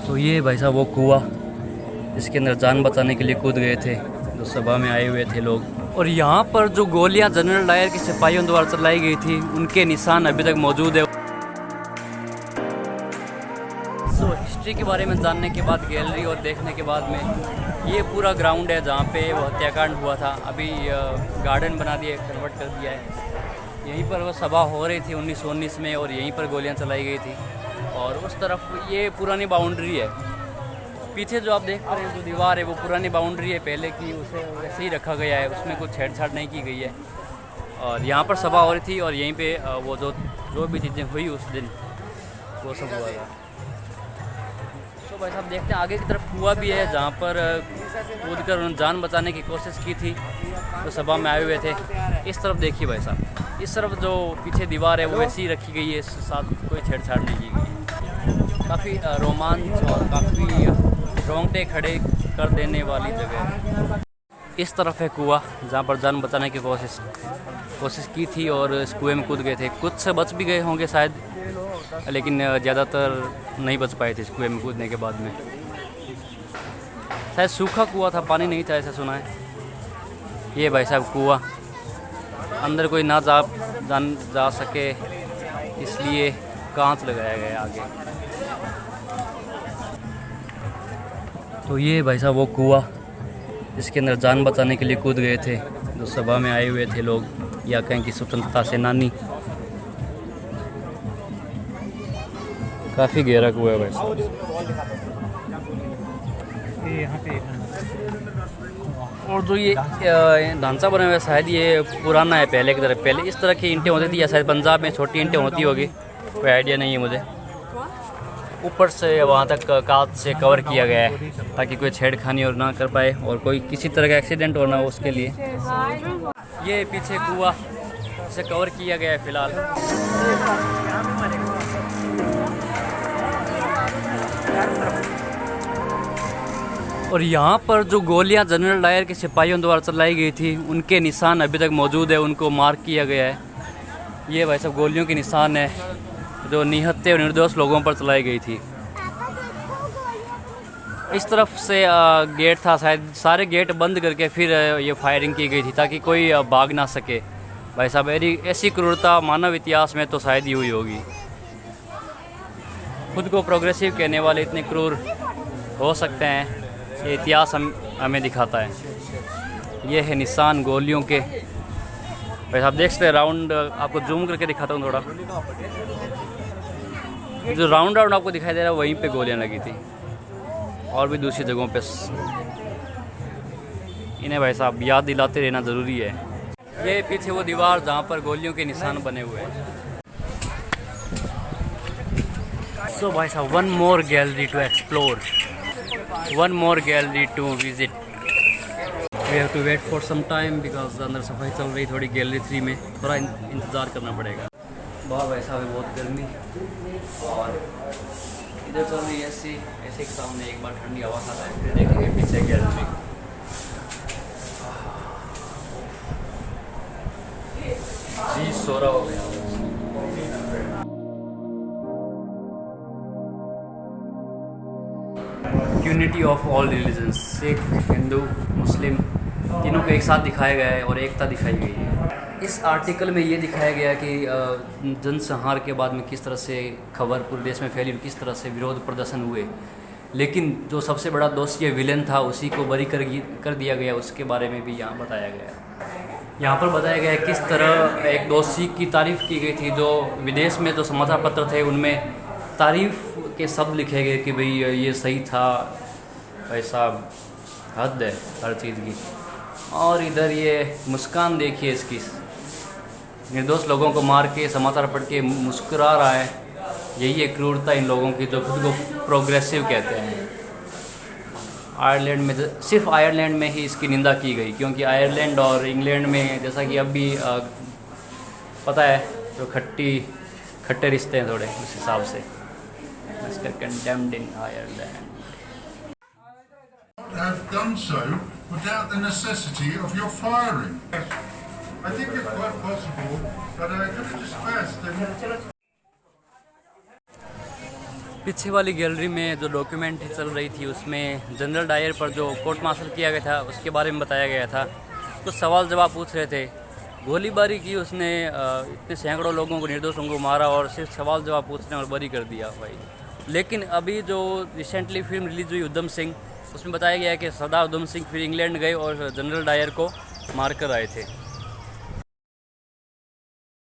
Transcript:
तो ये भाई साहब वो कुआं इसके अंदर जान बचाने के लिए कूद गए थे जो सभा में आए हुए थे लोग। और यहाँ पर जो गोलियाँ जनरल डायर के सिपाहियों द्वारा चलाई गई थी उनके निशान अभी तक मौजूद है। हिस्ट्री के बारे में जानने के बाद, गैलरी और देखने के बाद में, ये पूरा ग्राउंड है जहाँ पे वो हत्याकांड हुआ था। अभी गार्डन बना दिया, कन्वर्ट कर दिया है। यहीं पर वो सभा हो रही थी 1919 में और यहीं पर गोलियां चलाई गई थी। और उस तरफ ये पुरानी बाउंड्री है। पीछे जो आप देख पा रहे हैं जो दीवार है वो पुरानी बाउंड्री है पहले की, उसे वैसे ही रखा गया है, उसमें कुछ छेड़छाड़ नहीं की गई है। और यहाँ पर सभा हो रही थी और यहीं पे वो जो भी चीज़ें हुई उस दिन वो सब हुआ था। तो भाई साहब देखते हैं आगे की तरफ कुआं भी है जहाँ पर कूद कर उन्होंने जान बचाने की कोशिश की थी तो सभा में आए हुए थे। इस तरफ देखिए भाई साहब, इस तरफ जो पीछे दीवार है वो वैसी ही रखी गई है, इसके साथ कोई छेड़छाड़ नहीं की गई। काफ़ी रोमांच और काफ़ी रोंगटे खड़े कर देने वाली जगह है। इस तरफ है कुआं जहाँ पर जान बचाने की कोशिश की थी और इस कुएं में कूद गए थे। कुछ से बच भी गए होंगे शायद, लेकिन ज़्यादातर नहीं बच पाए थे इस कुएं में कूदने के बाद में। शायद सूखा कुआं था, पानी नहीं था ऐसा सुना है। ये भाई साहब कुआं, अंदर कोई ना जा सके इसलिए कांच लगाया गया आगे। तो ये भाई साहब वो कुआं जिसके अंदर जान बचाने के लिए कूद गए थे जो सभा में आए हुए थे लोग, या कहें कि स्वतंत्रता सेनानी। काफ़ी गहरा कुआं है भाई साहब। और जो ये ढांचा बना हुआ है शायद ये पुराना है पहले की तरह। पहले इस तरह की ईंटें होती थी या शायद पंजाब में छोटी ईंटें होती होगी, कोई आइडिया नहीं है मुझे। ऊपर से वहाँ तक कांच से कवर किया गया है ताकि कोई छेड़खानी और ना कर पाए और कोई किसी तरह का एक्सीडेंट हो ना हो उसके लिए। ये पीछे कुआं से कवर किया गया है फिलहाल। और यहाँ पर जो गोलियाँ जनरल डायर के सिपाहियों द्वारा चलाई गई थी उनके निशान अभी तक मौजूद है, उनको मार्क किया गया है। ये भाई सब गोलियों के निशान है जो निहत्थे और निर्दोष लोगों पर चलाई गई थी। इस तरफ से गेट था, शायद सारे गेट बंद करके फिर ये फायरिंग की गई थी ताकि कोई भाग ना सके। भाई साहब ऐसी क्रूरता मानव इतिहास में तो शायद ही हुई होगी। खुद को प्रोग्रेसिव कहने वाले इतने क्रूर हो सकते हैं, ये इतिहास हमें दिखाता है। ये है निशान गोलियों के। भाई साहब देख सकते हैं, राउंड आपको जूम करके दिखाता हूँ थोड़ा। जो राउंड आपको दिखाई दे रहा है वहीं पे गोलियां लगी थी और भी दूसरी जगहों पे। इन्हें भाई साहब याद दिलाते रहना ज़रूरी है। ये पीछे वो दीवार जहाँ पर गोलियों के निशान बने हुए हैं। सो भाई साहब one more gallery to explore, one more gallery to visit. We have to wait for some time because अंदर सफाई चल रही थोड़ी गैलरी 3 में, थोड़ा इंतज़ार करना पड़ेगा। बाहर वैसा है बहुत गर्मी और इधर चल रही है ऐसे के सामने एक बार ठंडी हवा खाता है, फिर देखेंगे पीछे गैलरी। जी सोरा हो गया। Unity of all religions, Sikh, Hindu, Muslim तीनों को एक साथ दिखाया गया है और एकता दिखाई गई है। इस आर्टिकल में ये दिखाया गया कि जनसंहार के बाद में किस तरह से खबर पूरे देश में फैली, किस तरह से विरोध प्रदर्शन हुए, लेकिन जो सबसे बड़ा दोषी विलेन था उसी को बरी कर दिया गया, उसके बारे में भी यहाँ बताया गया। यहाँ पर बताया गया है किस तरह एक दोषी की तारीफ़ की गई थी। जो विदेश में जो समाचार पत्र थे उनमें तारीफ़ के शब्द लिखे गए कि भाई ये सही था, ऐसा हद है हर चीज़ की। और इधर ये मुस्कान देखिए इसकी, निर्दोष लोगों को मार के समाचार पढ़ के मुस्कुरा रहा है। यही है क्रूरता इन लोगों की जो खुद को प्रोग्रेसिव कहते हैं। आयरलैंड में सिर्फ आयरलैंड में ही इसकी निंदा की गई, क्योंकि आयरलैंड और इंग्लैंड में जैसा कि अब भी पता है जो खट्टे रिश्ते हैं थोड़े, उस हिसाब से condemned in Ireland. Have done so without the necessity of your firing. I think it's quite possible, but could I just first पीछे वाली गैलरी में जो डॉक्यूमेंट्री चल रही थी उसमें जनरल डायर पर जो कोर्ट मार्शल किया गया था उसके बारे में बताया गया था। कुछ सवाल जवाब पूछ रहे थे, गोलीबारी की उसने, इतने सैकड़ों लोगों को, निर्दोषों को मारा और सिर्फ सवाल जवाब पूछने और बरी कर दिया भाई। लेकिन अभी जो रिसेंटली फिल्म रिलीज हुई उधम सिंह, उसमें बताया गया है कि सरदार उधम सिंह फिर इंग्लैंड गए और जनरल डायर को मार कर आए थे।